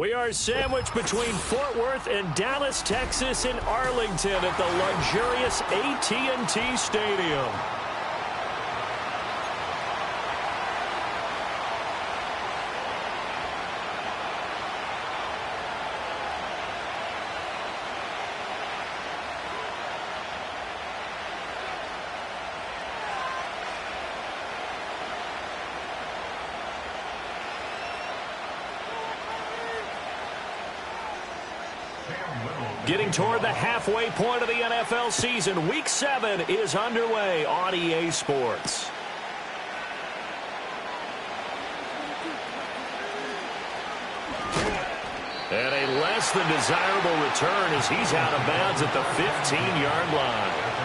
We are sandwiched between Fort Worth and Dallas, Texas in Arlington at the luxurious AT&T Stadium. Getting toward the halfway point of the NFL season, Week 7 is underway on EA Sports. And a less than desirable return as he's out of bounds at the 15-yard line.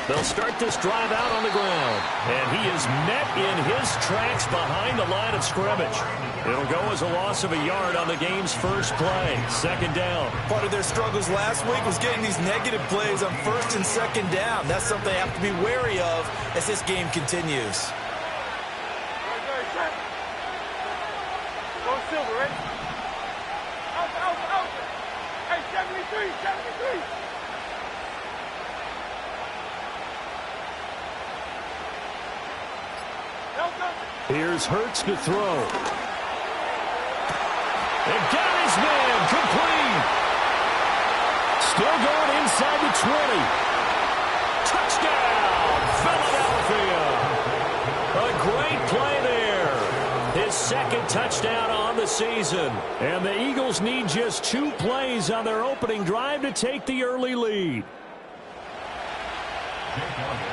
They'll start this drive out on the ground. And he is met in his tracks behind the line of scrimmage. It'll go as a loss of a yard on the game's first play. Second down. Part of their struggles last week was getting these negative plays on first and second down. That's something they have to be wary of as this game continues. Go Silver, right? Out. Hey, 73. Here's Hurts to throw. And got his man complete. Still going inside the 20. Touchdown, Philadelphia. A great play there. His second touchdown on the season. And the Eagles need just 2 plays on their opening drive to take the early lead.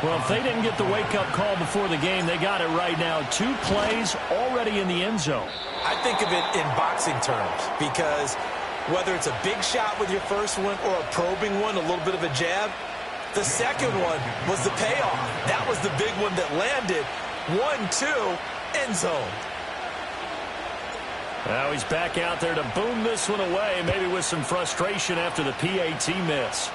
Well, if they didn't get the wake-up call before the game, they got it right now. 2 plays already in the end zone. I think of it in boxing terms because whether it's a big shot with your first one or a probing one, a little bit of a jab, the second one was the payoff. That was the big one that landed. 1-2, end zone. Now he's back out there to boom this one away, maybe with some frustration after the PAT miss.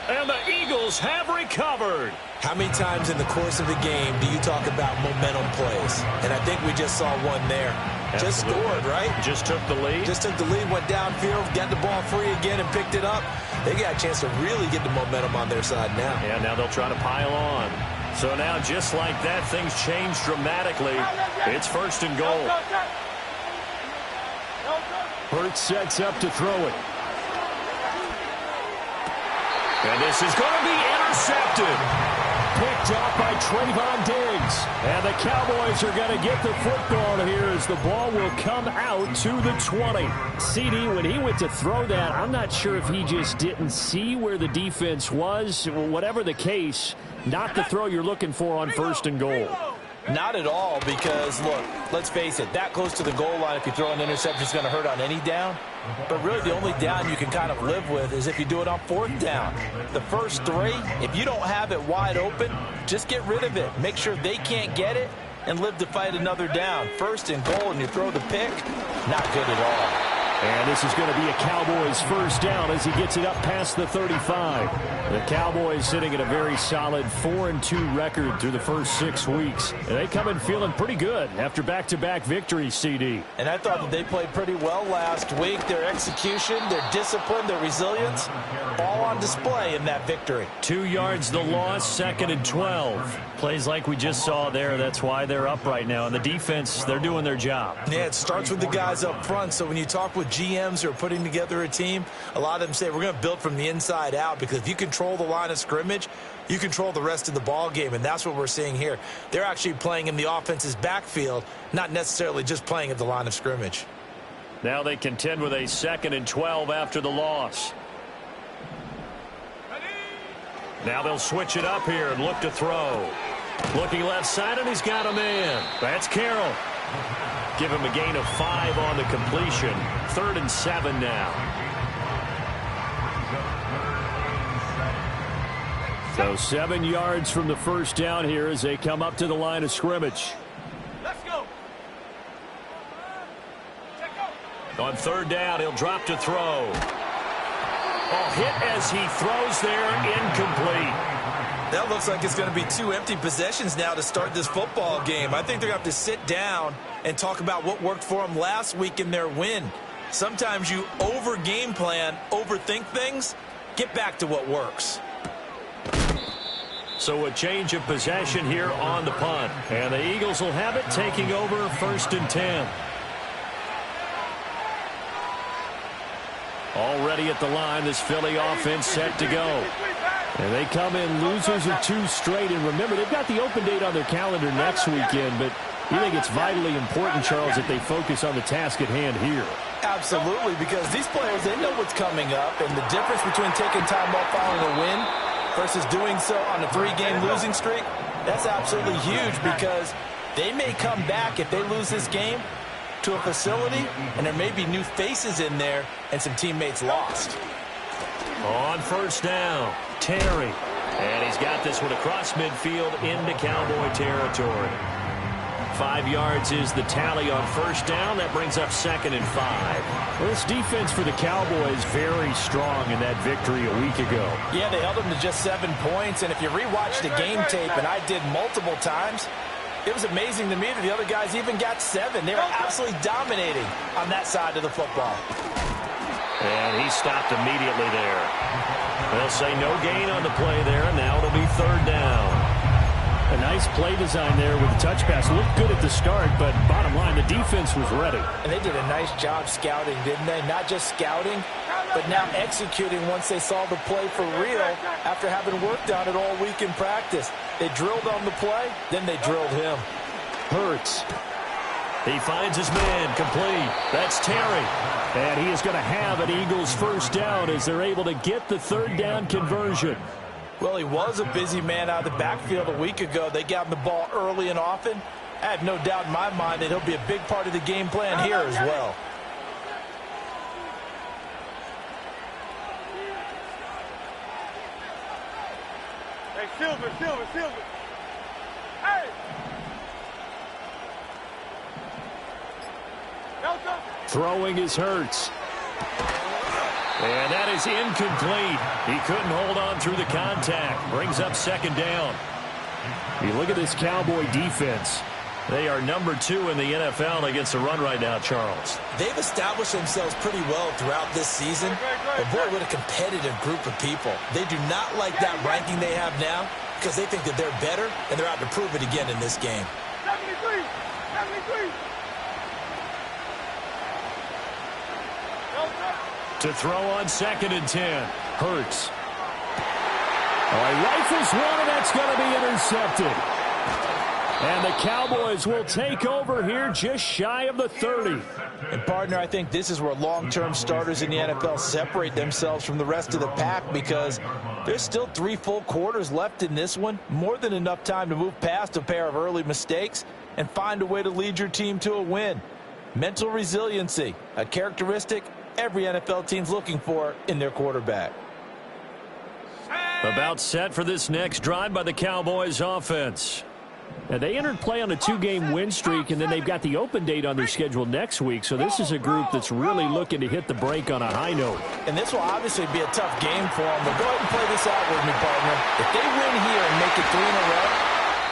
And the Eagles have recovered. How many times in the course of the game do you talk about momentum plays? And I think we just saw one there. Absolutely. Just scored, right? Just took the lead. Just took the lead, went downfield, got the ball free again and picked it up. They got a chance to really get the momentum on their side now. Yeah, now they'll try to pile on. So now, just like that, things change dramatically. It's first and goal. Hurts sets up to throw it. And this is going to be intercepted. Picked off by Trayvon Diggs. And the Cowboys are going to get the football here as the ball will come out to the 20. CD, when he went to throw that, I'm not sure if he just didn't see where the defense was. Whatever the case, not the throw you're looking for on first and goal. Not at all because, look, let's face it, that close to the goal line, if you throw an interception, is going to hurt on any down. But really the only down you can kind of live with is if you do it on fourth down. The first 3, if you don't have it wide open, just get rid of it. Make sure they can't get it and live to fight another down. First and goal and you throw the pick, not good at all. And this is going to be a Cowboys first down as he gets it up past the 35. The Cowboys sitting at a very solid 4-2 record through the first 6 weeks. And they come in feeling pretty good after back-to-back victories, CD. And I thought that they played pretty well last week. Their execution, their discipline, their resilience, all on display in that victory. 2 yards the loss, second and 12. Plays like we just saw there. That's why they're up right now. And the defense, they're doing their job. Yeah, it starts with the guys up front. So when you talk with GMs who are putting together a team, a lot of them say we're going to build from the inside out, because if you control the line of scrimmage, you control the rest of the ball game, and that's what we're seeing here. They're actually playing in the offense's backfield, not necessarily just playing at the line of scrimmage. Now they contend with a 2nd and 12 after the loss. Now they'll switch it up here and look to throw. Looking left side, and he's got a man. That's Carroll. Give him a gain of 5 on the completion. 3rd and 7 now. So 7 yards from the first down here as they come up to the line of scrimmage. Let's go. On 3rd down, he'll drop to throw. Oh, hit as he throws there, incomplete. That looks like it's going to be 2 empty possessions now to start this football game. I think they're going to have to sit down and talk about what worked for them last week in their win. Sometimes you over-game plan, overthink things, get back to what works. So a change of possession here on the punt. And the Eagles will have it, taking over 1st and 10. Already at the line, this Philly offense set to go. And they come in losers of 2 straight. And remember, they've got the open date on their calendar next weekend. But you think it's vitally important, Charles, that they focus on the task at hand here? Absolutely, because these players, they know what's coming up. And the difference between taking time off following a win versus doing so on a 3-game losing streak, that's absolutely huge, because they may come back if they lose this game to a facility, and there may be new faces in there and some teammates lost. On 1st down, Terry. And he's got this one across midfield into Cowboy territory. 5 yards is the tally on 1st down. That brings up 2nd and 5. Well, this defense for the Cowboys very strong in that victory a week ago. Yeah, they held them to just 7 points, and if you rewatch the game tape, and I did multiple times, it was amazing to me that the other guys even got 7. They were absolutely dominating on that side of the football. And he stopped immediately there. They'll say no gain on the play there, and now it'll be 3rd down. A nice play design there with the touch pass. Looked good at the start, but bottom line, the defense was ready. And they did a nice job scouting, didn't they? Not just scouting, but now executing once they saw the play for real after having worked on it all week in practice. They drilled on the play, then they drilled him. Hurts. He finds his man, complete. That's Terry. And he is going to have an Eagles 1st down as they're able to get the 3rd down conversion. Well, he was a busy man out of the backfield a week ago. They got him the ball early and often. I have no doubt in my mind that he'll be a big part of the game plan here as well. Hey, Silver. Hey! Throwing is Hurts. And that is incomplete. He couldn't hold on through the contact. Brings up 2nd down. You look at this Cowboy defense. They are number 2 in the NFL against the run right now, Charles. They've established themselves pretty well throughout this season. But boy, what a competitive group of people. They do not like that ranking they have now because they think that they're better, and they're out to prove it again in this game. 73. To throw on 2nd and 10. Hurts. Oh, he rifles one, and that's going to be intercepted. And the Cowboys will take over here just shy of the 30. And, partner, I think this is where long-term starters in the NFL separate themselves from the rest of the pack, because there's still 3 full quarters left in this one. More than enough time to move past a pair of early mistakes and find a way to lead your team to a win. Mental resiliency, a characteristic every NFL team's looking for in their quarterback. About set for this next drive by the Cowboys offense. And they entered play on a 2-game win streak, and then they've got the open date on their schedule next week. So this is a group that's really looking to hit the break on a high note. And this will obviously be a tough game for them, but go ahead and play this out with me, partner. If they win here and make it 3 in a row,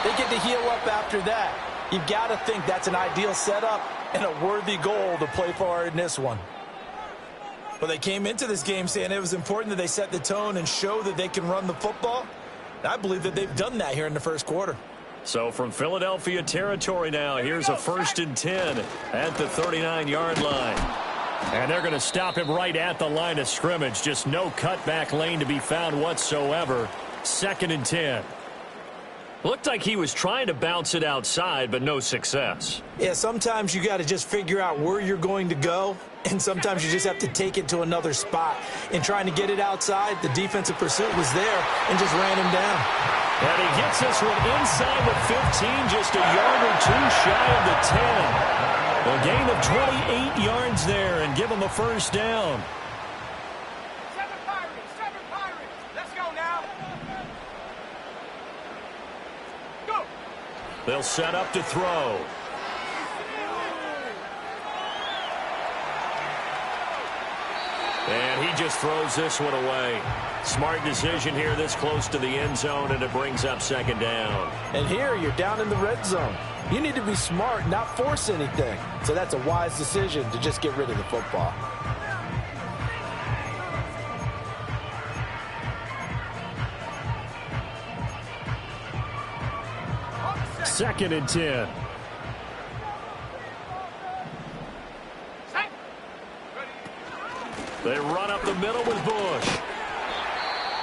they get to heal up after that. You've got to think that's an ideal setup and a worthy goal to play for in this one. Well, they came into this game saying it was important that they set the tone and show that they can run the football. And I believe that they've done that here in the first quarter. So from Philadelphia territory now, here's a 1st and 10 at the 39-yard line. And they're going to stop him right at the line of scrimmage. Just no cutback lane to be found whatsoever. 2nd and 10. Looked like he was trying to bounce it outside, but no success. Yeah, sometimes you got to just figure out where you're going to go, and sometimes you just have to take it to another spot. In trying to get it outside, the defensive pursuit was there and just ran him down. And he gets this one inside the 15, just a yard or two shy of the 10. A gain of 28 yards there and give him a first down. 7 Pirates. Let's go now. Go. They'll set up to throw. And he just throws this one away. Smart decision here this close to the end zone, and it brings up 2nd down. And here you're down in the red zone. You need to be smart, not force anything. So that's a wise decision to just get rid of the football. Second and 10. They run up the middle with Bush.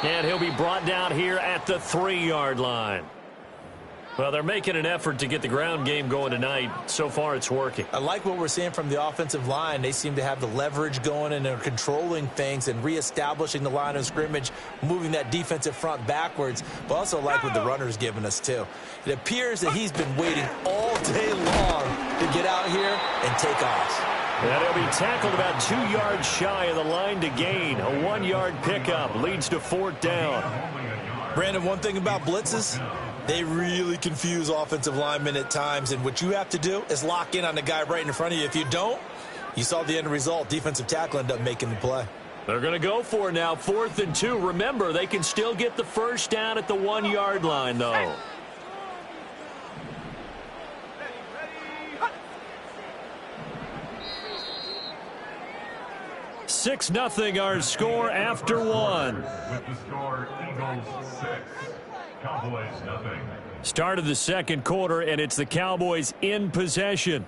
And he'll be brought down here at the 3-yard line. Well, they're making an effort to get the ground game going tonight. So far, it's working. I like what we're seeing from the offensive line. They seem to have the leverage going, and they're controlling things and reestablishing the line of scrimmage, moving that defensive front backwards, but also like what the runner's giving us, too. It appears that he's been waiting all day long to get out here and take off. And he'll be tackled about 2 yards shy of the line to gain. A 1-yard pickup leads to 4th down. Brandon, one thing about blitzes, they really confuse offensive linemen at times, and what you have to do is lock in on the guy right in front of you. If you don't, you saw the end result. Defensive tackle ended up making the play. They're going to go for it now, 4th and 2. Remember, they can still get the first down at the 1-yard line, though. 6-0 our score after 1. With the score, Eagles 6, Cowboys 0. Start of the 2nd quarter, and it's the Cowboys in possession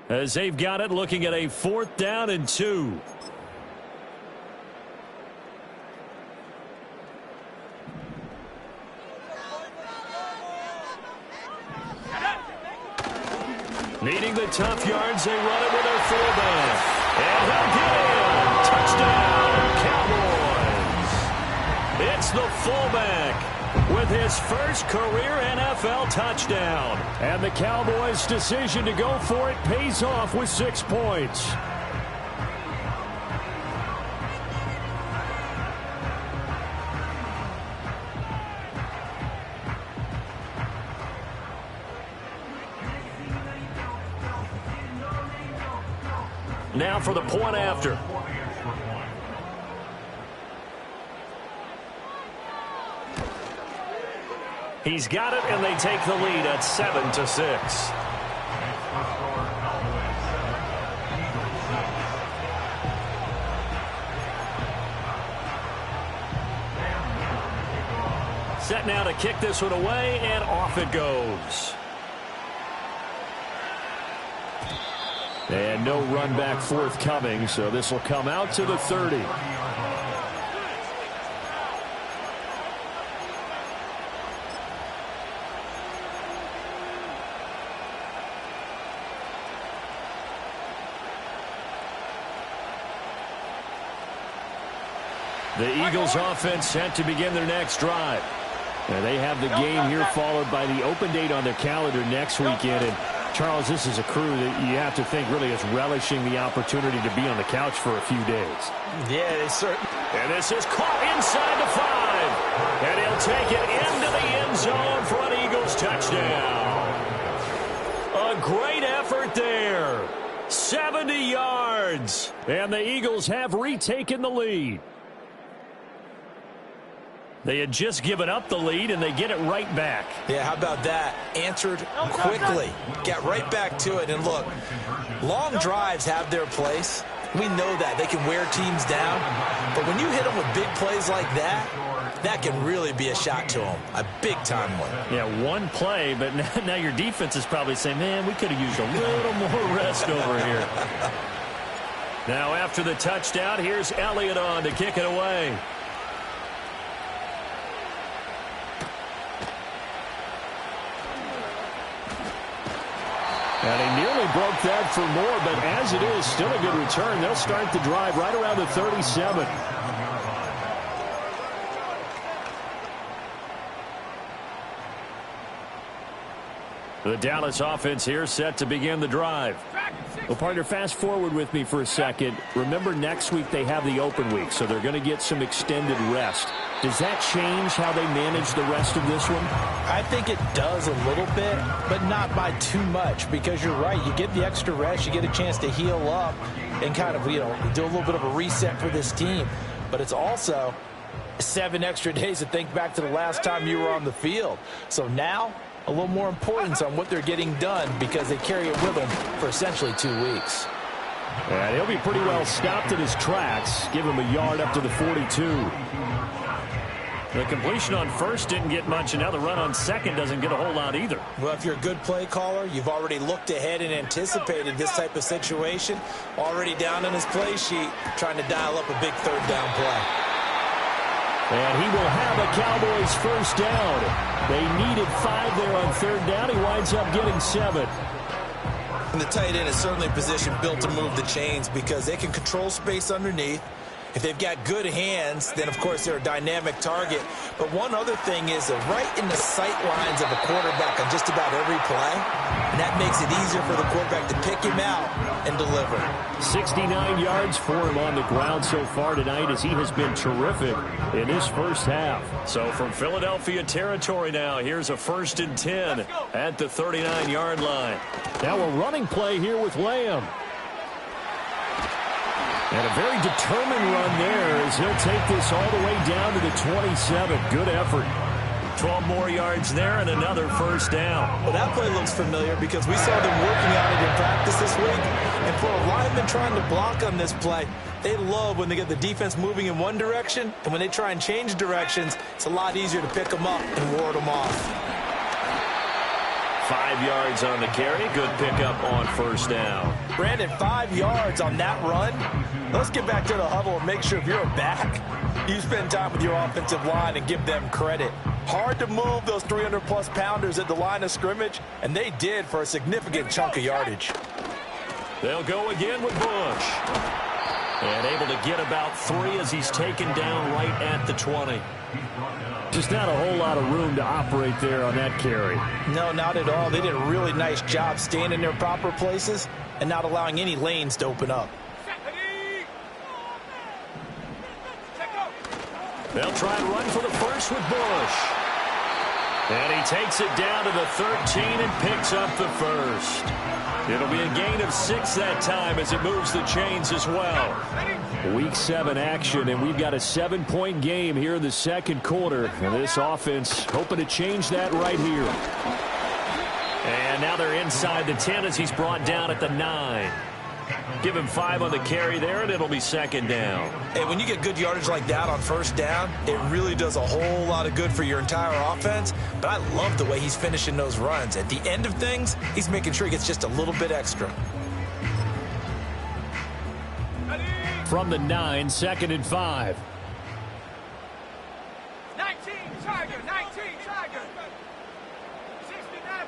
as they've got it, looking at a 4th down and 2. Needing the tough yards, they run it with their fullback. And they'll get in. Touchdown, Cowboys. It's the fullback with his first career NFL touchdown. And the Cowboys' decision to go for it pays off with 6 points. Now for the point after. He's got it, and they take the lead at 7-6. Set now to kick this one away, and off it goes. And no run back forthcoming, so this will come out to the 30. The Eagles offense set to begin their next drive. And they have the game here followed by the open date on their calendar next weekend. And Charles, this is a crew that you have to think really is relishing the opportunity to be on the couch for a few days. Yeah, they certainly. And this is caught inside the 5. And he'll take it into the end zone for an Eagles touchdown. A great effort there. 70 yards. And the Eagles have retaken the lead. They had just given up the lead, and they get it right back. Yeah, how about that? Answered quickly. Got right back to it. And look, long drives have their place. We know that. They can wear teams down. But when you hit them with big plays like that, that can really be a shot to them. A big-time one. Yeah, one play, but now your defense is probably saying, man, we could have used a little more rest over here. Now after the touchdown, here's Elliott on to kick it away. And he nearly broke that for more, but as it is, still a good return. They'll start the drive right around the 37. The Dallas offense here set to begin the drive. Well, partner, fast forward with me for a second. Remember, next week they have the open week, so they're going to get some extended rest. Does that change how they manage the rest of this one? I think it does a little bit, but not by too much, because you're right. You get the extra rest, you get a chance to heal up and kind of, do a little bit of a reset for this team. But it's also 7 extra days to think back to the last time you were on the field. So now, a little more importance on what they're getting done because they carry it with them for essentially 2 weeks. And he'll be pretty well stopped in his tracks. Give him a yard up to the 42. The completion on first didn't get much, and now the run on second doesn't get a whole lot either. Well, if you're a good play caller, you've already looked ahead and anticipated this type of situation. Already down on his play sheet, trying to dial up a big third down play. And he will have a Cowboys first down. They needed 5 there on third down. He winds up getting 7. And the tight end is certainly a position built to move the chains because they can control space underneath. If they've got good hands, then, of course, they're a dynamic target. But one other thing is they're right in the sight lines of a quarterback on just about every play. And that makes it easier for the quarterback to pick him out and deliver. 69 yards for him on the ground so far tonight as he has been terrific in his first half. So from Philadelphia territory now, here's a 1st and 10 at the 39-yard line. Now a running play here with Lamb. And a very determined run there as he'll take this all the way down to the 27. Good effort. 12 more yards there and another first down. Well, that play looks familiar because we saw them working on it in practice this week. And for a lineman trying to block on this play, they love when they get the defense moving in one direction. And when they try and change directions, it's a lot easier to pick them up and ward them off. 5 yards on the carry. Good pickup on first down. Brandon, 5 yards on that run. Let's get back to the huddle and make sure if you're a back, you spend time with your offensive line and give them credit. Hard to move those 300-plus pounders at the line of scrimmage, and they did for a significant chunk of yardage. They'll go again with Bush. And able to get about 3 as he's taken down right at the 20. Just not a whole lot of room to operate there on that carry. No, not at all. They did a really nice job staying in their proper places and not allowing any lanes to open up. They'll try and run for the first with Bush. And he takes it down to the 13 and picks up the first. It'll be a gain of 6 that time as it moves the chains as well. Week 7 action, and we've got a 7-point game here in the second quarter. And this offense hoping to change that right here. And now they're inside the 10 as he's brought down at the 9. Give him 5 on the carry there, and it'll be second down. Hey, when you get good yardage like that on first down, it really does a whole lot of good for your entire offense. But I love the way he's finishing those runs. At the end of things, he's making sure he gets just a little bit extra. From the 9, 2nd and 5. 19, Tiger, 19, Tiger. 69.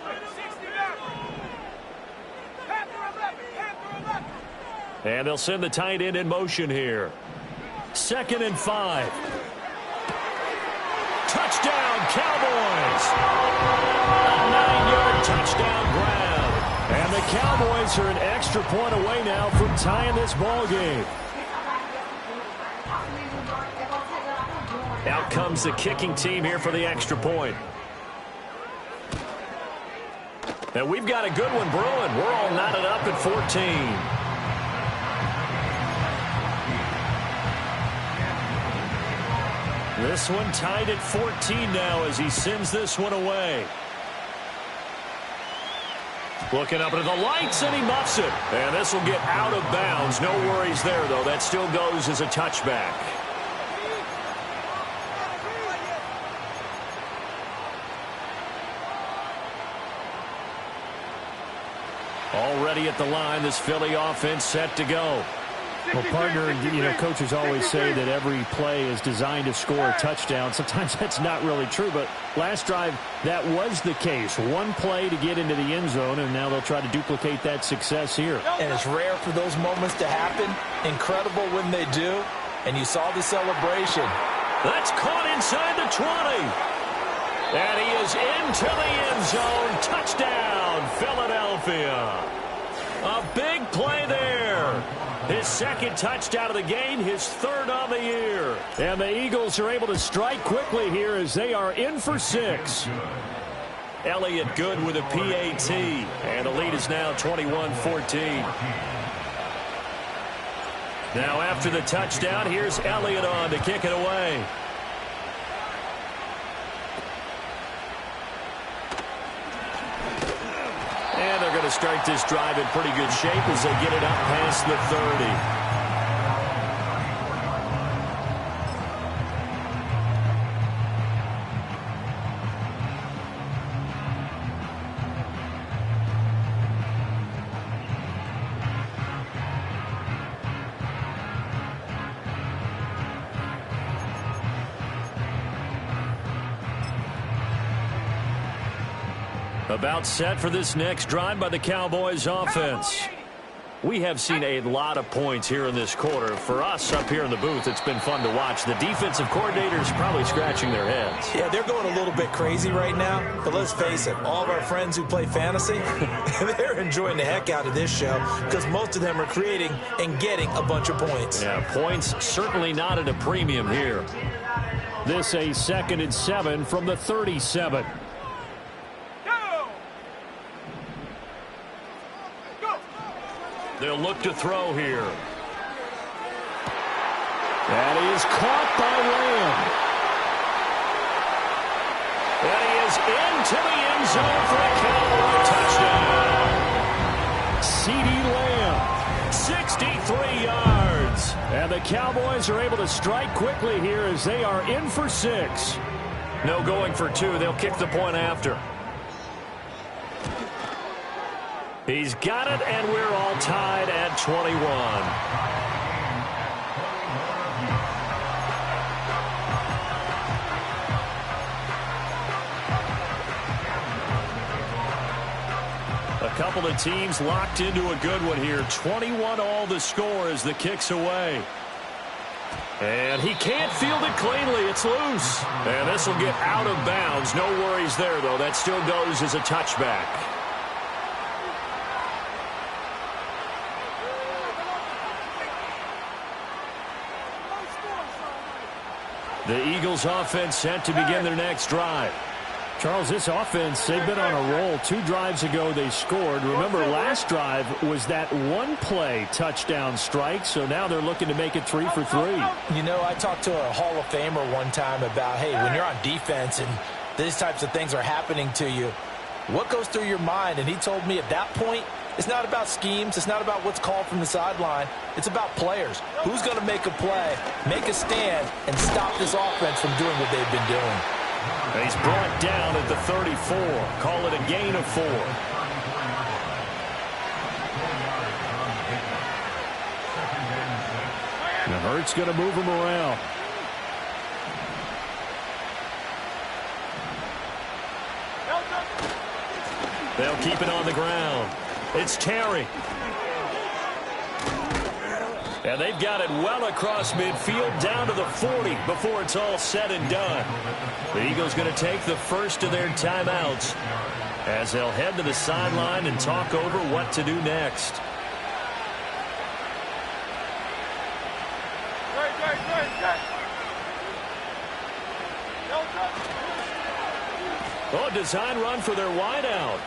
Panther 11. And they'll send the tight end in motion here. 2nd and 5. Touchdown, Cowboys! A 9-yard touchdown grab. And the Cowboys are an extra point away now from tying this ball game. Out comes the kicking team here for the extra point. And we've got a good one brewing. We're all knotted up at 14. This one tied at 14 now as he sends this one away. Looking up at the lights, and he muffs it. And this will get out of bounds. No worries there, though. That still goes as a touchback. Already at the line, this Philly offense set to go. Well, partner, you know, coaches always say that every play is designed to score a touchdown. Sometimes that's not really true, but last drive, that was the case. One play to get into the end zone, and now they'll try to duplicate that success here. And it's rare for those moments to happen. Incredible when they do. And you saw the celebration. That's caught inside the 20. And he is into the end zone. Touchdown, Philadelphia. A big play there. His second touchdown of the game, his third on the year. And the Eagles are able to strike quickly here as they are in for 6. Elliott good with a PAT. And the lead is now 21-14. Now after the touchdown, here's Elliott on to kick it away. And they're going to start this drive in pretty good shape as they get it up past the 30. About set for this next drive by the Cowboys offense. We have seen a lot of points here in this quarter. For us up here in the booth, it's been fun to watch. The defensive coordinators probably scratching their heads. Yeah, they're going a little bit crazy right now. But let's face it, all of our friends who play fantasy, they're enjoying the heck out of this show because most of them are creating and getting a bunch of points. Yeah, points certainly not at a premium here. This a 2nd and 7 from the 37. They'll look to throw here. That is caught by Lamb. And he is into the end zone for a Cowboy touchdown. CeeDee Lamb, 63 yards. And the Cowboys are able to strike quickly here as they are in for 6. No going for 2. They'll kick the point after. He's got it, and we're all tied at 21. A couple of teams locked into a good one here. 21 all the score as the kick's away. And he can't field it cleanly. It's loose. And this will get out of bounds. No worries there, though. That still goes as a touchback. The Eagles offense set to begin their next drive. Charles, this offense, they've been on a roll. 2 drives ago they scored. Remember, last drive was that one-play touchdown strike, so now they're looking to make it 3 for 3. You know, I talked to a Hall of Famer one time about, hey, when you're on defense and these types of things are happening to you, what goes through your mind? And he told me at that point, it's not about schemes. It's not about what's called from the sideline. It's about players. Who's going to make a play, make a stand, and stop this offense from doing what they've been doing? He's brought down at the 34. Call it a gain of 4. And Hurts going to move him around. They'll keep it on the ground. It's Terry. And they've got it well across midfield down to the 40 before it's all said and done. The Eagles going to take the first of their timeouts as they'll head to the sideline and talk over what to do next. Oh, design run for their wideout.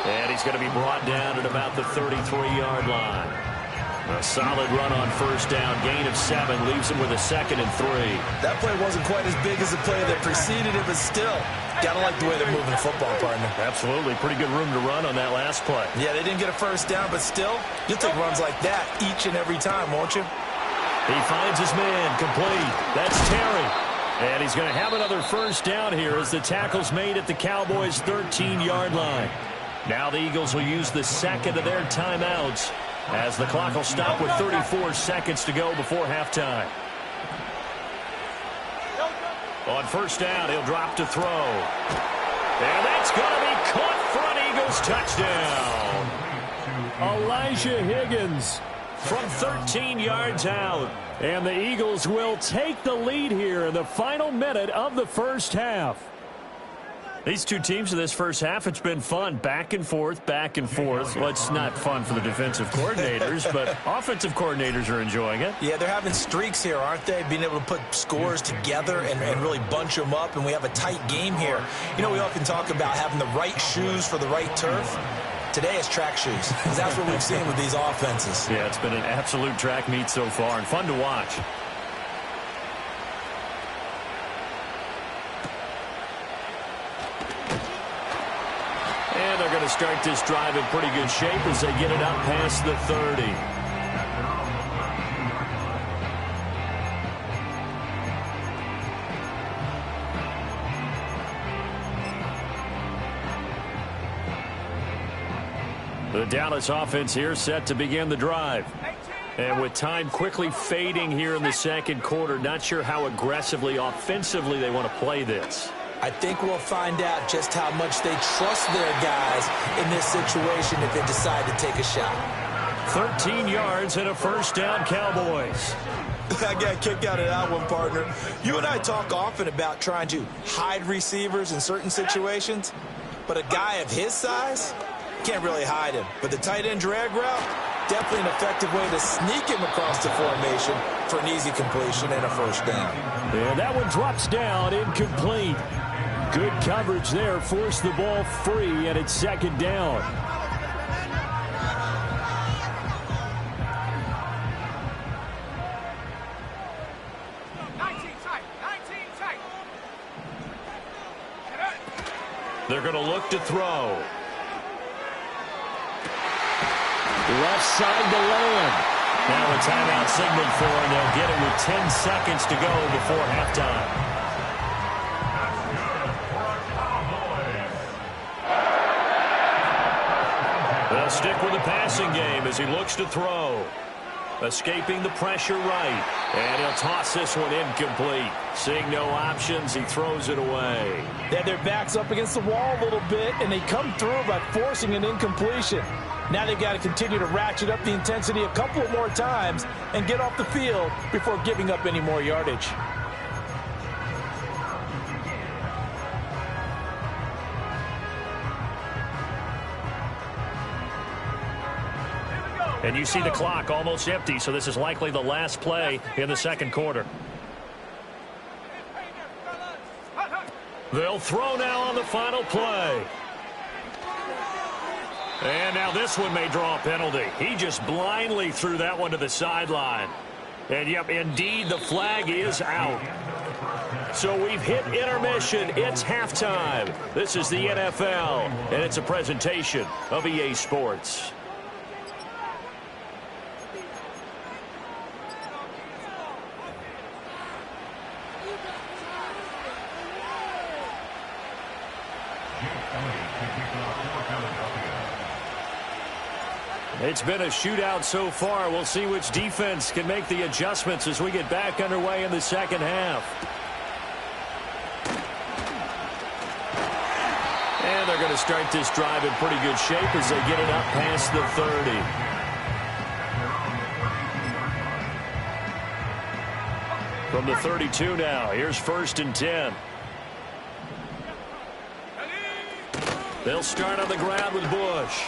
And he's going to be brought down at about the 33-yard line. A solid run on first down. Gain of 7 leaves him with a 2nd and 3. That play wasn't quite as big as the play that preceded it, but still, got to like the way they're moving the football, partner. Absolutely. Pretty good room to run on that last play. Yeah, they didn't get a first down, but still, you'll take runs like that each and every time, won't you? He finds his man complete. That's Terry. And he's going to have another first down here as the tackle's made at the Cowboys' 13-yard line. Now the Eagles will use the second of their timeouts as the clock will stop with 34 seconds to go before halftime. On first down, he'll drop to throw. And that's going to be caught for an Eagles touchdown. Elijah Higgins from 13 yards out. And the Eagles will take the lead here in the final minute of the first half. These two teams in this first half, it's been fun. Back and forth, back and forth. Well, it's not fun for the defensive coordinators, but offensive coordinators are enjoying it. Yeah, they're having streaks here, aren't they? Being able to put scores together and really bunch them up, and we have a tight game here. You know, we often talk about having the right shoes for the right turf. Today is track shoes, because that's what we've seen with these offenses. Yeah, it's been an absolute track meet so far, and fun to watch. And they're going to start this drive in pretty good shape as they get it up past the 30. The Dallas offense here set to begin the drive. And with time quickly fading here in the second quarter, not sure how aggressively, offensively they want to play this. I think we'll find out just how much they trust their guys in this situation if they decide to take a shot. 13 yards and a first down, Cowboys. I got a kick out of that one, partner. You and I talk often about trying to hide receivers in certain situations, but a guy of his size can't really hide him. But the tight end drag route, definitely an effective way to sneak him across the formation for an easy completion and a first down. And that one drops down, incomplete. Good coverage there, forced the ball free, and it's second down. They're going to look to throw. Left side to land. Now a timeout signaled for, and they'll get it with 10 seconds to go before halftime. They'll stick with the passing game as he looks to throw. Escaping the pressure right. And he'll toss this one incomplete. Seeing no options, he throws it away. Yeah, their back's up against the wall a little bit, and they come through by forcing an incompletion. Now they've got to continue to ratchet up the intensity a couple more times and get off the field before giving up any more yardage. And you see the clock almost empty, so this is likely the last play in the second quarter. They'll throw now on the final play. And now this one may draw a penalty. He just blindly threw that one to the sideline. And, yep, indeed, the flag is out. So we've hit intermission. It's halftime. This is the NFL, and it's a presentation of EA Sports. It's been a shootout so far. We'll see which defense can make the adjustments as we get back underway in the second half. And they're going to start this drive in pretty good shape as they get it up past the 30. From the 32 now, here's 1st and 10. They'll start on the ground with Bush.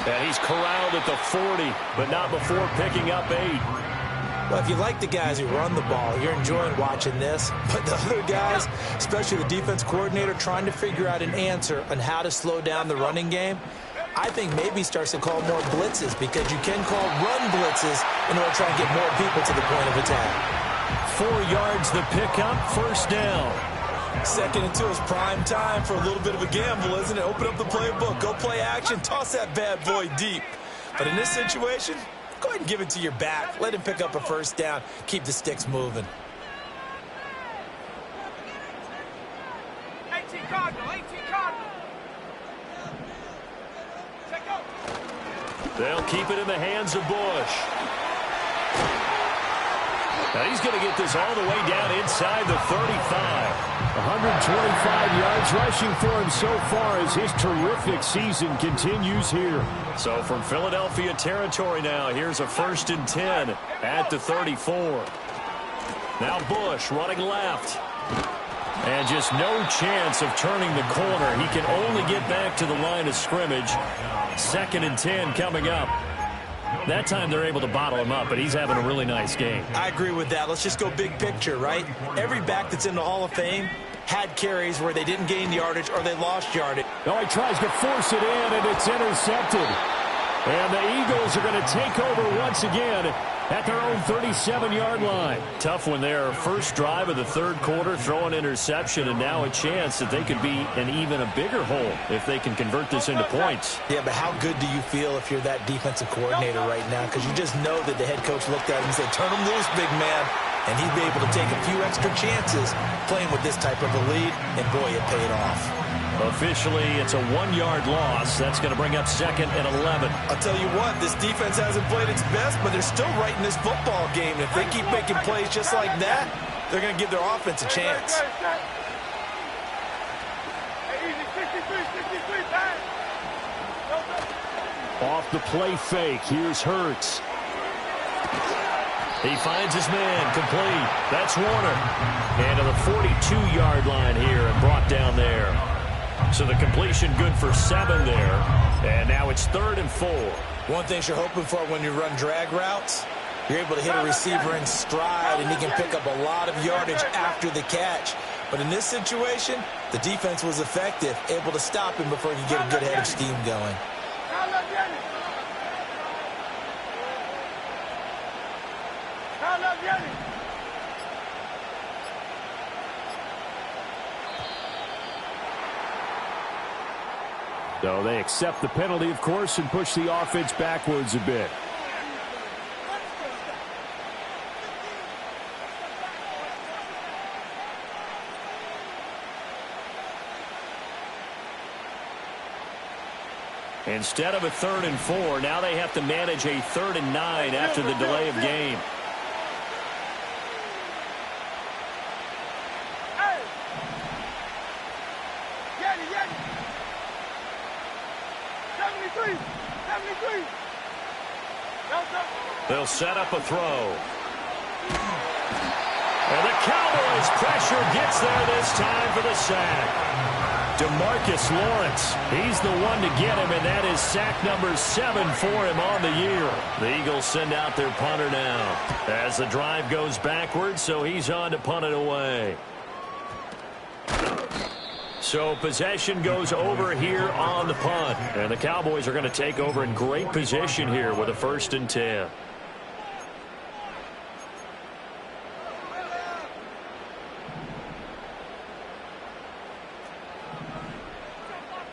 And he's corralled at the 40, but not before picking up 8. Well, if you like the guys who run the ball, you're enjoying watching this. But the other guys, especially the defense coordinator, trying to figure out an answer on how to slow down the running game, I think maybe starts to call more blitzes, because you can call run blitzes in order to try and get more people to the point of attack. 4 yards the pickup, first down. 2nd and 2 is prime time for a little bit of a gamble, isn't it? Open up the playbook, go play action, toss that bad boy deep. But in this situation, go ahead and give it to your back. Let him pick up a first down, keep the sticks moving. 18 Cardinal, 18 Cardinal. Check out. They'll keep it in the hands of Bush. Now he's going to get this all the way down inside the 35. 125 yards rushing for him so far as his terrific season continues here. So from Philadelphia territory now, here's a 1st and 10 at the 34. Now Bush running left. And just no chance of turning the corner. He can only get back to the line of scrimmage. 2nd and 10 coming up. That time they're able to bottle him up, but he's having a really nice game. I agree with that. Let's just go big picture, right? Every back that's in the Hall of Fame had carries where they didn't gain yardage or they lost yardage. Oh, he tries to force it in, and it's intercepted. And the Eagles are going to take over once again at their own 37-yard line. Tough one there. First drive of the 3rd quarter, throw an interception, and now a chance that they could be in even a bigger hole if they can convert this into points. Yeah, but how good do you feel if you're that defensive coordinator right now? Because you just know that the head coach looked at him and said, turn him loose, big man. And he'd be able to take a few extra chances playing with this type of a lead, and boy, it paid off. Officially, it's a 1-yard loss. That's going to bring up 2nd and 11. I'll tell you what, this defense hasn't played its best, but they're still right in this football game. If they keep making plays just like that, they're going to give their offense a chance. Off the play fake, here's Hurts. He finds his man, complete. That's Warner. And to the 42-yard line here and brought down there. So the completion good for 7 there. And now it's 3rd and 4. One thing you're hoping for when you run drag routes, you're able to hit a receiver in stride, and he can pick up a lot of yardage after the catch. But in this situation, the defense was effective, able to stop him before he could get a good head of steam going. So they accept the penalty, of course, and push the offense backwards a bit. Instead of a 3rd and 4, now they have to manage a 3rd and 9 after the delay of game. They'll set up a throw. And the Cowboys' pressure gets there this time for the sack. DeMarcus Lawrence, he's the one to get him, and that is sack number 7 for him on the year. The Eagles send out their punter now as the drive goes backwards, so he's on to punt it away. So possession goes over here on the punt. And the Cowboys are going to take over in great position here with a 1st and 10.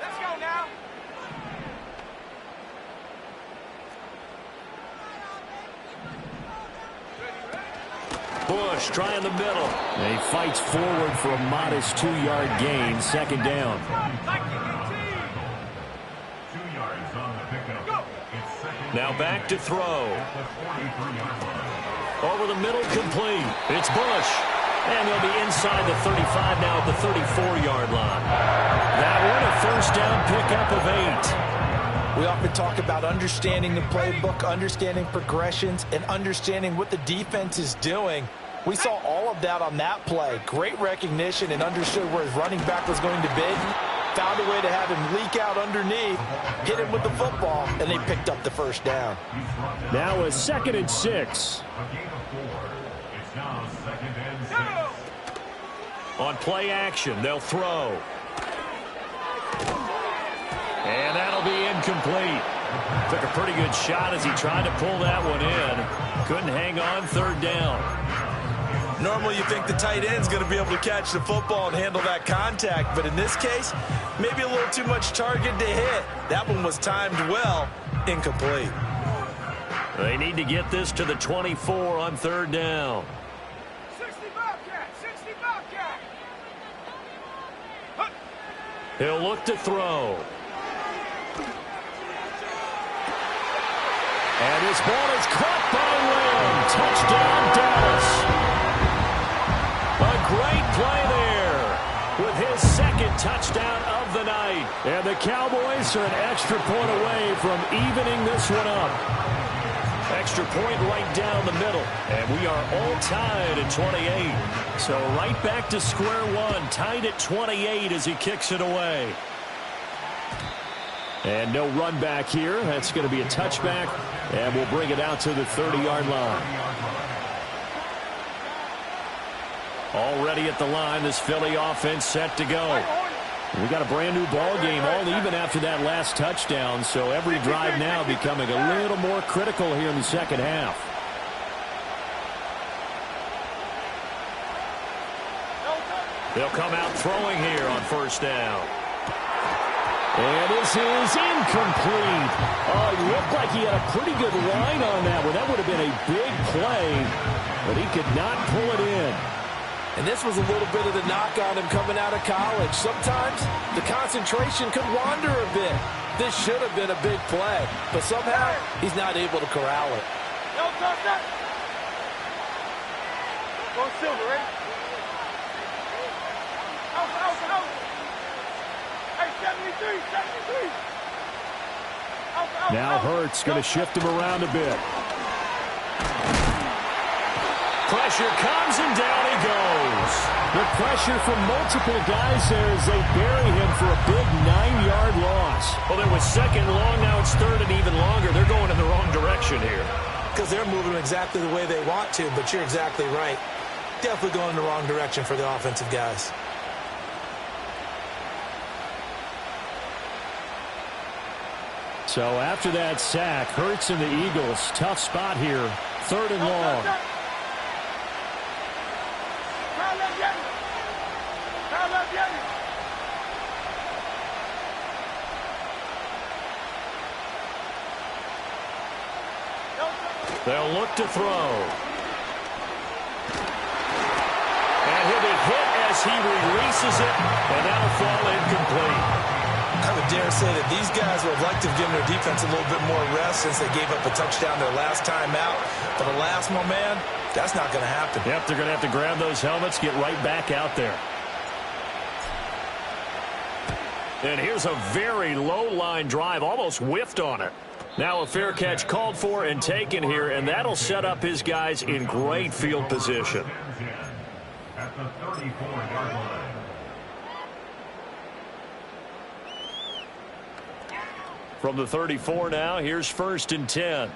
Let's go now. Bush trying the middle. And he fights forward for a modest 2-yard gain. 2nd down. 2 yards on the pickup. It's 2nd. Now back to throw. At the 43-yard line. Over the middle, complete. It's Bush. And they'll be inside the 35 now at the 34-yard line. That one a 1st down pickup of 8. We often talk about understanding the playbook, understanding progressions, and understanding what the defense is doing. We saw all of that on that play. Great recognition and understood where his running back was going to be. Found a way to have him leak out underneath, hit him with the football, and they picked up the 1st down. Now a 2nd and 6. A gain of 4. It's now 2nd and 6. On play action, they'll throw. And that'll be incomplete. Took a pretty good shot as he tried to pull that one in. Couldn't hang on, 3rd down. Normally you think the tight end's going to be able to catch the football and handle that contact, but in this case, maybe a little too much target to hit. That one was timed well, incomplete. They need to get this to the 24 on 3rd down. 60 Bobcat, 60 Bobcat. He'll look to throw. And this ball is caught by Lamb. Touchdown, Dallas. A great play there with his second touchdown of the night. And the Cowboys are an extra point away from evening this one up. Extra point right down the middle. And we are all tied at 28. So right back to square one. Tied at 28 as he kicks it away. And no run back here. That's going to be a touchback. And we'll bring it out to the 30-yard line. Already at the line, this Philly offense set to go. We got a brand-new ball game, all even after that last touchdown. So every drive now becoming a little more critical here in the second half. They'll come out throwing here on first down. And this is incomplete. Oh, it looked like he had a pretty good line on that one. That would have been a big play, but he could not pull it in. And this was a little bit of the knock on him coming out of college. Sometimes the concentration could wander a bit. This should have been a big play, but somehow he's not able to corral it. Go Silver, ready? Out. Hey, 73. Now Hurts going to shift him around a bit. Pressure comes and down he goes. The pressure from multiple guys there as they bury him for a big 9-yard loss. Well, it was second long. Now it's third and even longer. They're going in the wrong direction here. Because they're moving exactly the way they want to, but you're exactly right. Definitely going in the wrong direction for the offensive guys. So after that sack, Hurts and the Eagles, tough spot here. Third and long. They'll look to throw. And he'll be hit as he releases it, and that'll fall incomplete. I would dare say that these guys would like to have given their defense a little bit more rest since they gave up a touchdown their last time out. But alas, my man, that's not going to happen. Yep, they're going to have to grab those helmets, get right back out there. And here's a very low line drive, almost whiffed on it. Now a fair catch called for and taken here, and that'll set up his guys in great field position. At the 34-yard line. From the 34 now, here's first and 10.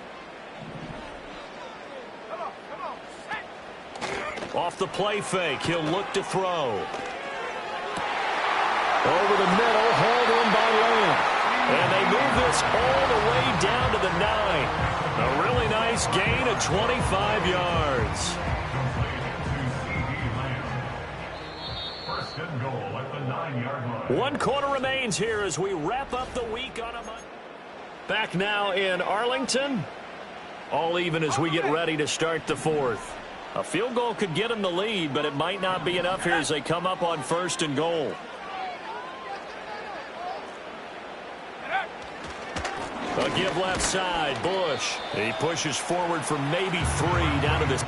Off the play fake, he'll look to throw. Over the middle, hauled in by Lamb. And they move this all the way down to the 9. A really nice gain of 25 yards. First and goal at the 9-yard line. 1 quarter remains here as we wrap up the week on a Monday. Back now in Arlington. All even as we get ready to start the fourth. A field goal could get them the lead, but it might not be enough here as they come up on first and goal. A give left side, Bush. He pushes forward for maybe 3 down to this.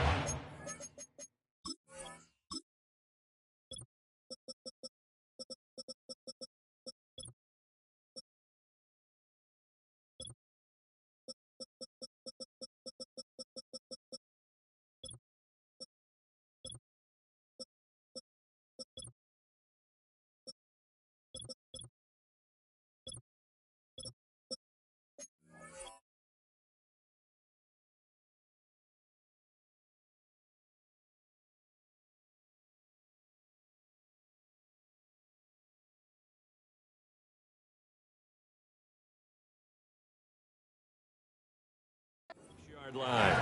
Line.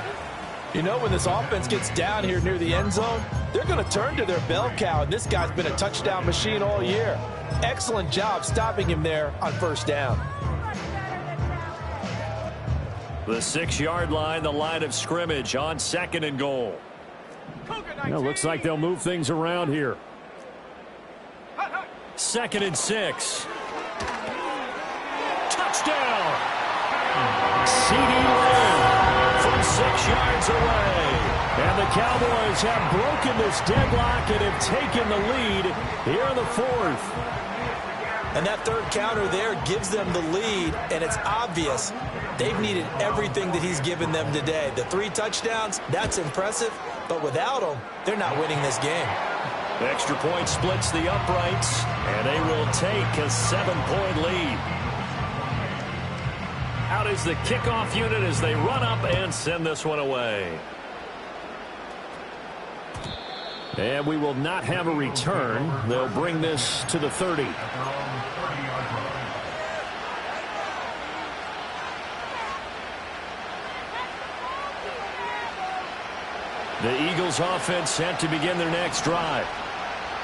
You know, when this offense gets down here near the end zone, they're going to turn to their bell cow, and this guy's been a touchdown machine all year. Excellent job stopping him there on first down. The 6-yard line, the line of scrimmage on second and goal. Looks like they'll move things around here. Second and 6. Touchdown! CeeDee Lamb. yards away. And the Cowboys have broken this deadlock and have taken the lead here in the fourth. And that third counter there gives them the lead, and it's obvious they've needed everything that he's given them today. The 3 touchdowns, that's impressive, but without him, they're not winning this game. Extra point splits the uprights, and they will take a 7-point lead. Out is the kickoff unit as they run up and send this one away. And we will not have a return. They'll bring this to the 30. The Eagles offense set to begin their next drive.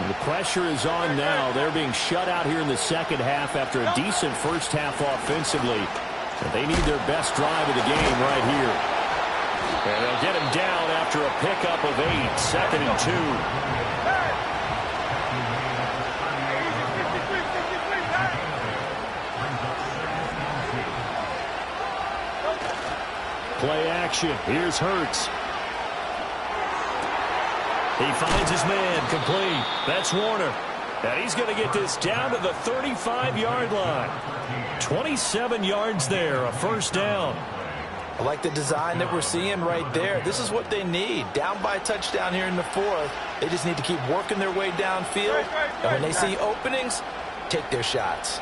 And the pressure is on now. They're being shut out here in the second half after a decent first half offensively. And they need their best drive of the game right here. And they'll get him down after a pickup of 8, 2nd and 2. Play action. Here's Hurts. He finds his man, complete. That's Warner. And he's going to get this down to the 35-yard line. 27 yards there, a first down. I like the design that we're seeing right there. This is what they need. Down by a touchdown here in the fourth. They just need to keep working their way downfield. And when they see openings, take their shots.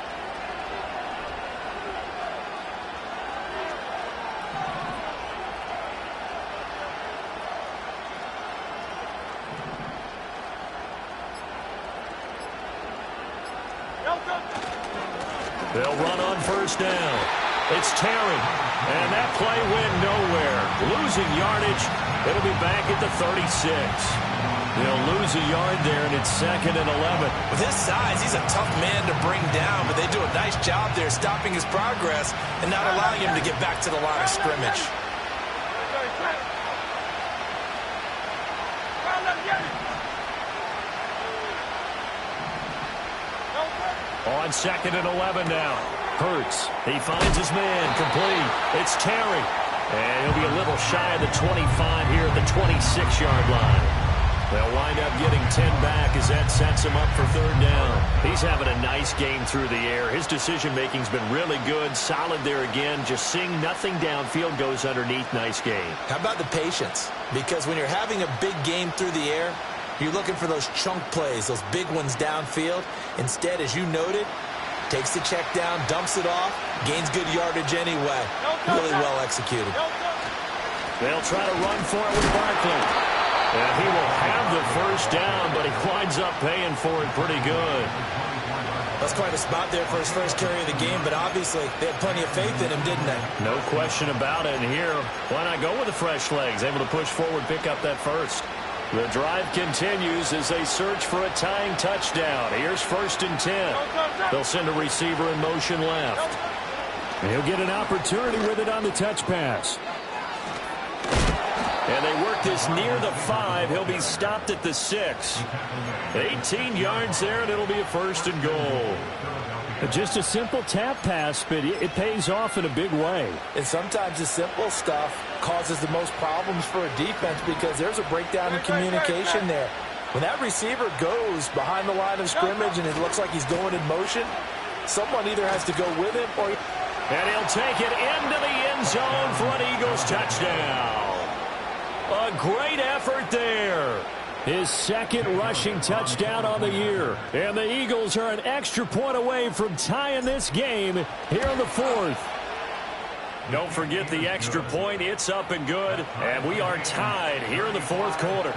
They'll run on first down. It's Terry. And that play went nowhere. Losing yardage. It'll be back at the 36. They'll lose a yard there, and it's 2nd and 11. With his size, he's a tough man to bring down, but they do a nice job there stopping his progress and not allowing him to get back to the line of scrimmage. On 2nd and 11 now. Hurts. He finds his man. Complete. It's Terry. And he'll be a little shy of the 25 here at the 26-yard line. They'll wind up getting 10 back as that sets him up for third down. He's having a nice game through the air. His decision-making's been really good. Solid there again. Just seeing nothing downfield goes underneath. Nice game. How about the patience? Because when you're having a big game through the air, you're looking for those chunk plays, those big ones downfield. Instead, as you noted, takes the check down, dumps it off, gains good yardage anyway. Really well executed. They'll try to run for it with Barkley. And he will have the first down, but he winds up paying for it pretty good. That's quite a spot there for his first carry of the game, but obviously they had plenty of faith in him, didn't they? No question about it. And here, why not go with the fresh legs? Able to push forward, pick up that first. The drive continues as they search for a tying touchdown. Here's 1st and 10. They'll send a receiver in motion left. And he'll get an opportunity with it on the touch pass. And they work this near the 5. He'll be stopped at the 6. 18 yards there, and it'll be a 1st and goal. Just a simple tap pass, but it pays off in a big way. And sometimes the simple stuff causes the most problems for a defense because there's a breakdown in communication there. When that receiver goes behind the line of scrimmage and it looks like he's going in motion, someone either has to go with him or... And he'll take it into the end zone for an Eagles touchdown. A great effort there. His 2nd rushing touchdown on the year. And the Eagles are an extra point away from tying this game here in the 4th. Don't forget the extra point. It's up and good. And we are tied here in the 4th quarter.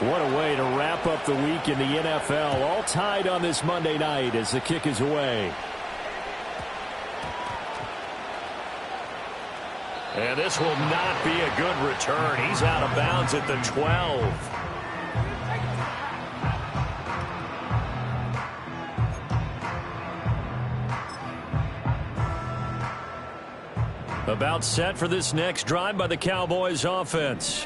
What a way to wrap up the week in the NFL. All tied on this Monday night as the kick is away. And this will not be a good return. He's out of bounds at the 12. About set for this next drive by the Cowboys offense.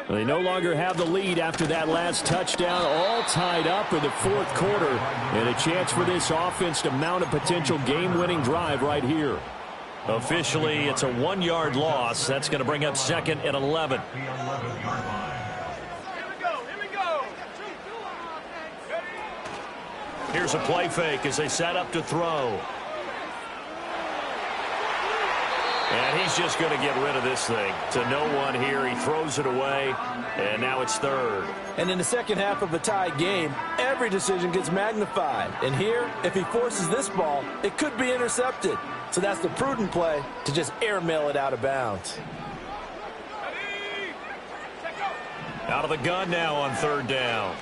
They no longer have the lead after that last touchdown, all tied up in the fourth quarter, and a chance for this offense to mount a potential game-winning drive right here. Officially, it's a 1-yard loss. That's going to bring up second and 11. Here's a play fake as they set up to throw. And he's just going to get rid of this thing to no one here. He throws it away, and now it's third. And in the second half of a tied game, every decision gets magnified. And here, if he forces this ball, it could be intercepted. So that's the prudent play to just airmail it out of bounds. Out of the gun now on third down.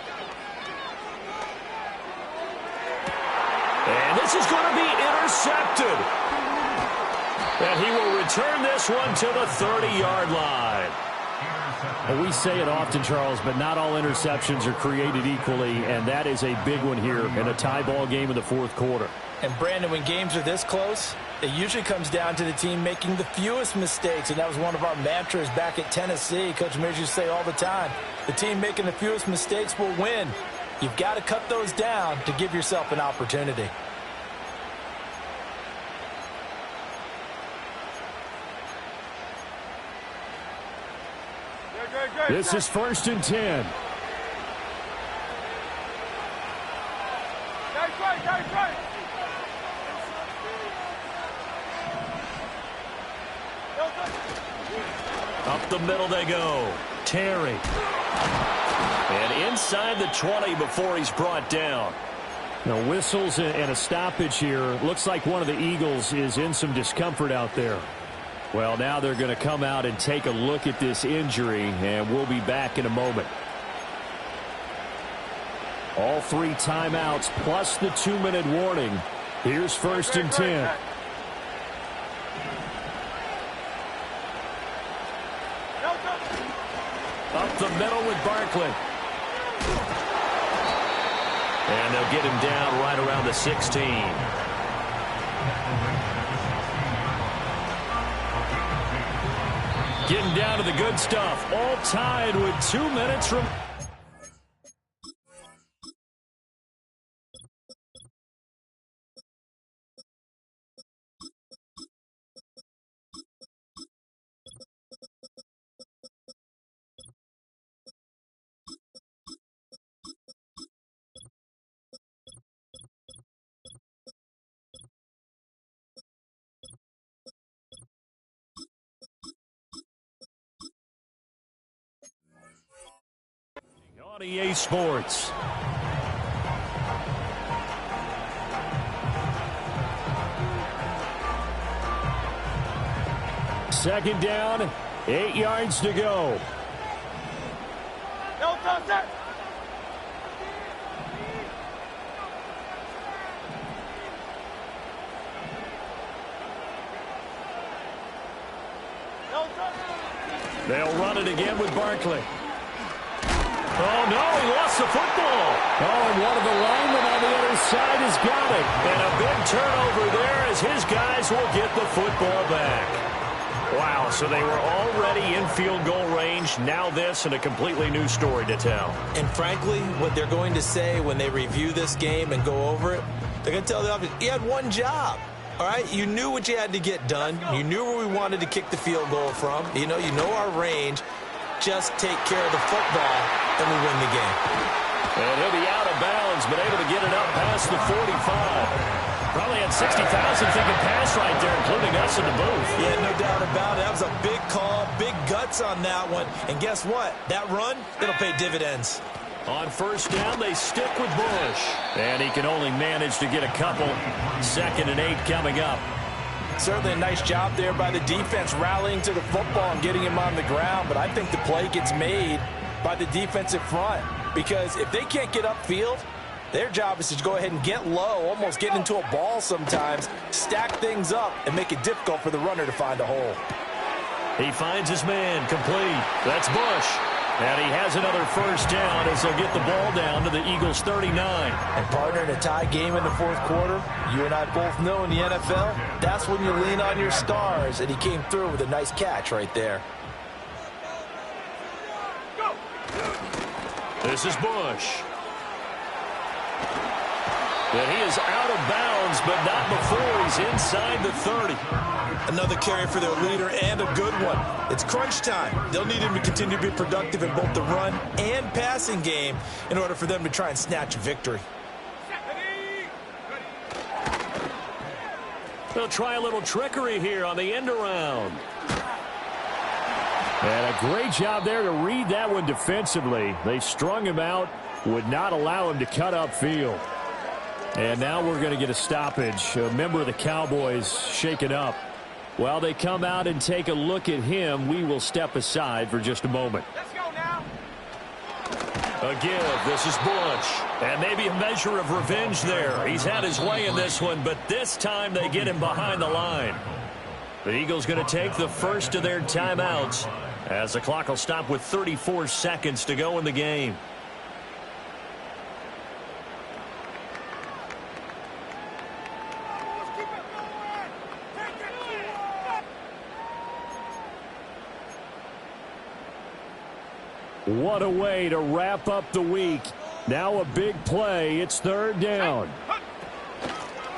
And this is going to be intercepted. And he will return this one to the 30-yard line. Well, we say it often, Charles, but not all interceptions are created equally, and that is a big one here in a tie ball game in the fourth quarter. And, Brandon, when games are this close, it usually comes down to the team making the fewest mistakes, and that was one of our mantras back at Tennessee. Coach Mears used to say all the time, the team making the fewest mistakes will win. You've got to cut those down to give yourself an opportunity. This is 1st and 10. Up the middle they go. Terry. And inside the 20 before he's brought down. Now, whistles and a stoppage here. Looks like one of the Eagles is in some discomfort out there. Well, now they're going to come out and take a look at this injury, and we'll be back in a moment. All 3 timeouts plus the 2-minute warning. Here's 1st and 10. Up the middle with Barkley. And they'll get him down right around the 16. Getting down to the good stuff. All tied with 2 minutes from... On EA Sports. Second down, 8 yards to go. They'll run it again with Barkley. Oh, no, he lost the football. Oh, and one of the linemen on the other side has got it. And a big turnover there as his guys will get the football back. Wow, so they were already in field goal range. Now this and a completely new story to tell. And frankly, what they're going to say when they review this game and go over it, they're going to tell the offense, you had one job. All right, you knew what you had to get done. You knew where we wanted to kick the field goal from. You know our range. Just take care of the football, and we win the game. And he'll be out of bounds, but able to get it up past the 45. Probably had 60,000 thinking pass right there, including us in the booth. Yeah, no doubt about it. That was a big call, big guts on that one. And guess what? That run, it'll pay dividends. On first down, they stick with Bush. And he can only manage to get a couple. 2nd and 8 coming up. Certainly a nice job there by the defense rallying to the football and getting him on the ground. But I think the play gets made by the defensive front. Because if they can't get upfield, their job is to go ahead and get low, almost get into a ball sometimes, stack things up, and make it difficult for the runner to find a hole. He finds his man complete. That's Bush. And he has another first down as they'll get the ball down to the Eagles' 39. And, partner, in a tie game in the fourth quarter, you and I both know in the NFL, that's when you lean on your stars. And he came through with a nice catch right there. Go! This is Bush. And he is out of bounds, but not before he's inside the 30. Another carry for their leader and a good one. It's crunch time. They'll need him to continue to be productive in both the run and passing game in order for them to try and snatch a victory. They'll try a little trickery here on the end around. And a great job there to read that one defensively. They strung him out, would not allow him to cut upfield. And now we're going to get a stoppage. A member of the Cowboys shaken up. While they come out and take a look at him, we will step aside for just a moment. Let's go now. A give. This is Bush. And maybe a measure of revenge there. He's had his way in this one, but this time they get him behind the line. The Eagles going to take the first of their timeouts as the clock will stop with 34 seconds to go in the game. What a way to wrap up the week. Now a big play. It's third down.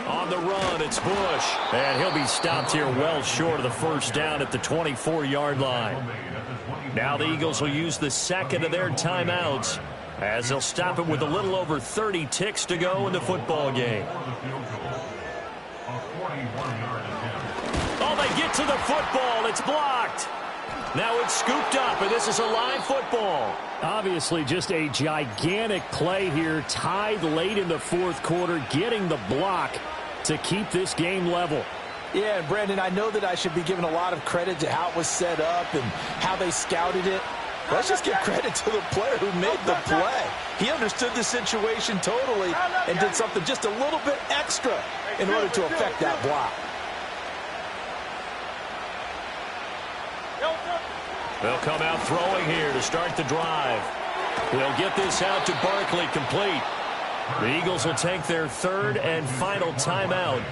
On the run, it's Bush. And he'll be stopped here well short of the first down at the 24-yard line. Now the Eagles will use the second of their timeouts as they'll stop it with a little over 30 ticks to go in the football game. Oh, they get to the football. It's blocked. Now it's scooped up, and this is a live football. Obviously just a gigantic play here, tied late in the fourth quarter, getting the block to keep this game level. Yeah, and Brandon, I know that I should be giving a lot of credit to how it was set up and how they scouted it. Let's just give credit to the player who made the play. He understood the situation totally and did something just a little bit extra in order to affect that block. They'll come out throwing here to start the drive. They'll get this out to Barkley complete. The Eagles will take their third and final timeout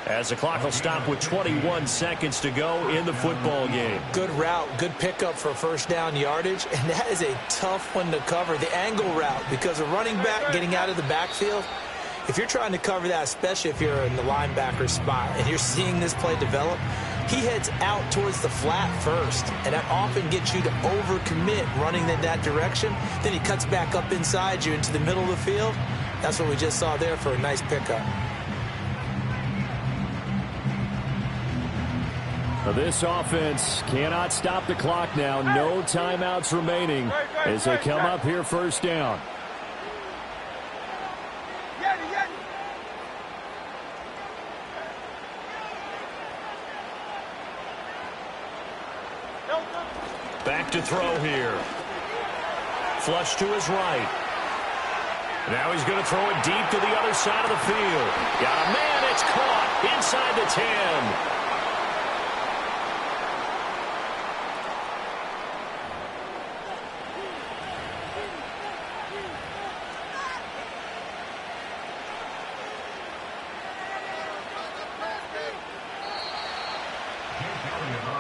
as the clock will stop with 21 seconds to go in the football game. Good route, good pickup for first down yardage, and that is a tough one to cover. The angle route, because a running back getting out of the backfield, if you're trying to cover that, especially if you're in the linebacker spot and you're seeing this play develop, he heads out towards the flat first, and that often gets you to overcommit running in that direction. Then he cuts back up inside you into the middle of the field. That's what we just saw there for a nice pickup. Now this offense cannot stop the clock now. No timeouts remaining as they come up here first down. Back to throw here. Flush to his right. Now he's going to throw it deep to the other side of the field. Got a man, it's caught inside the 10.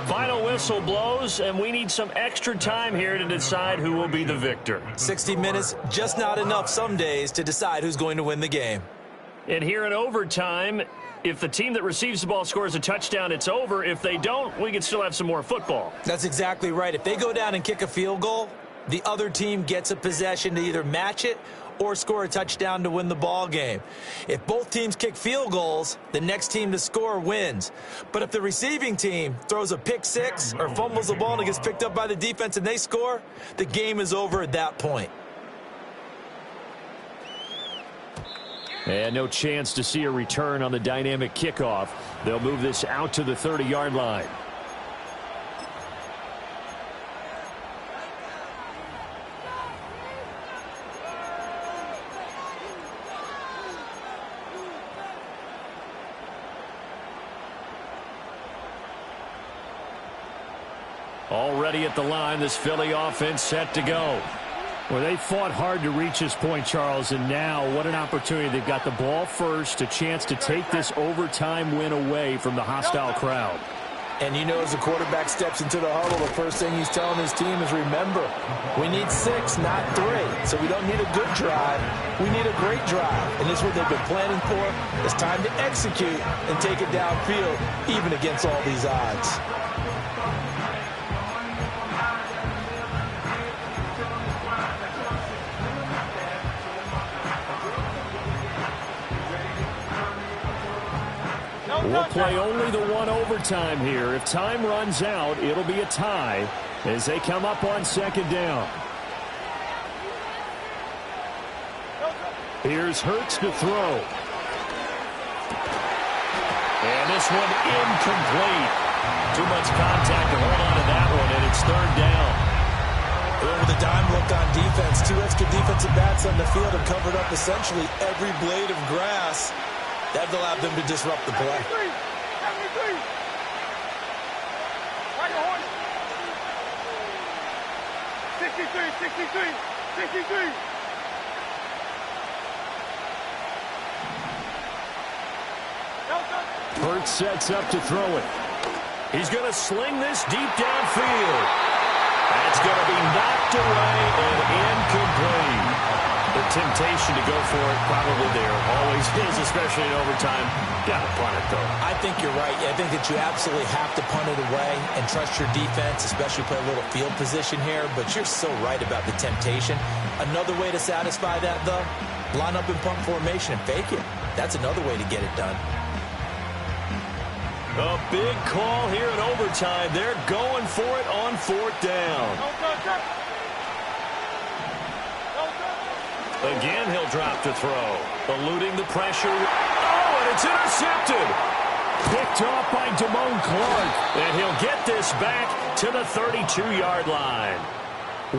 Final whistle blows, and we need some extra time here to decide who will be the victor. 60 minutes, just not enough some days to decide who's going to win the game. And here in overtime, if the team that receives the ball scores a touchdown, it's over. If they don't, we can still have some more football. That's exactly right. If they go down and kick a field goal, the other team gets a possession to either match it or score a touchdown to win the ball game. If both teams kick field goals, the next team to score wins. But if the receiving team throws a pick six or fumbles the ball and it gets picked up by the defense and they score, the game is over at that point. And no chance to see a return on the dynamic kickoff. They'll move this out to the 30-yard line. Already at the line, this Philly offense set to go. Well, they fought hard to reach this point, Charles, and now what an opportunity. They've got the ball first, a chance to take this overtime win away from the hostile crowd. And you know, as the quarterback steps into the huddle, the first thing he's telling his team is, remember, we need 6, not 3. So we don't need a good drive. We need a great drive. And this is what they've been planning for. It's time to execute and take it downfield, even against all these odds. We'll play only the one overtime here. If time runs out, it'll be a tie as they come up on second down. Here's Hurts to throw. And this one incomplete. Too much contact to hold on to that one, and it's third down. With a dime look on defense, 2 extra defensive backs on the field have covered up essentially every blade of grass. That allowed them to disrupt the play. 73. Right on. 63. Hurts sets up to throw it. He's going to sling this deep downfield. That's going to be knocked away and incomplete. The temptation to go for it probably there. Always is, especially in overtime. Got to punt it, though. I think you're right. I think that you absolutely have to punt it away and trust your defense, especially play a little field position here. But you're so right about the temptation. Another way to satisfy that, though, line up in punt formation and fake it. That's another way to get it done. A big call here in overtime. They're going for it on fourth down. Again, he'll drop to throw. Eluding the pressure. Oh, and it's intercepted. Picked off by Damone Clark. And he'll get this back to the 32-yard line.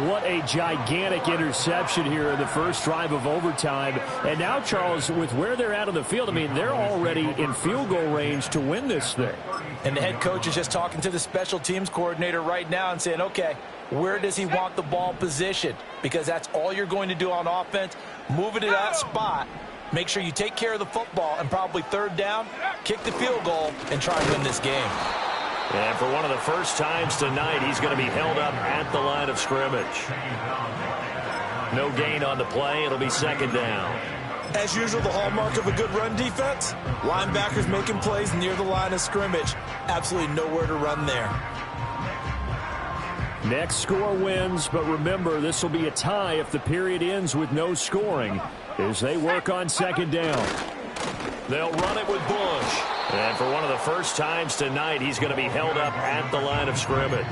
What a gigantic interception here in the first drive of overtime. And now, Charles, with where they're at on the field, I mean, they're already in field goal range to win this thing. And the head coach is just talking to the special teams coordinator right now and saying, okay, where does he want the ball positioned? Because that's all you're going to do on offense. Move it to that spot. Make sure you take care of the football, and probably third down, kick the field goal, and try and win this game. And for one of the first times tonight, he's going to be held up at the line of scrimmage. No gain on the play. It'll be second down. As usual, the hallmark of a good run defense, linebackers making plays near the line of scrimmage. Absolutely nowhere to run there. Next score wins, but remember, this will be a tie if the period ends with no scoring as they work on second down. They'll run it with Bush. And for one of the first times tonight, he's going to be held up at the line of scrimmage.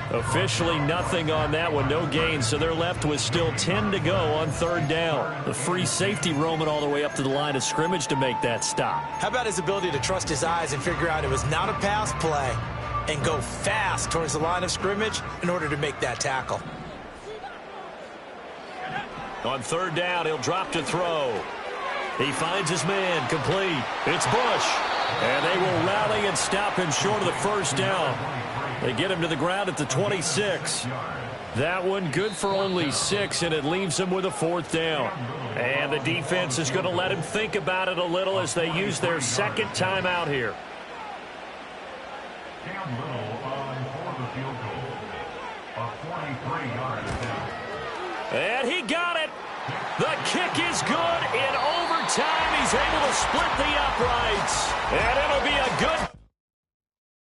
Officially nothing on that one, no gain, so they're left with still 10 to go on third down. The free safety roaming all the way up to the line of scrimmage to make that stop. How about his ability to trust his eyes and figure out it was not a pass play and go fast towards the line of scrimmage in order to make that tackle. On third down, he'll drop to throw. He finds his man, complete. It's Bush. And they will rally and stop him short of the first down. They get him to the ground at the 26. That one good for only 6, and it leaves him with a fourth down. And the defense is going to let him think about it a little as they use their second timeout here. Cam Little on for the field goal. A 43-yard attempt. And he got it. The kick is good. In overtime, he's able to split the uprights. And it'll be a good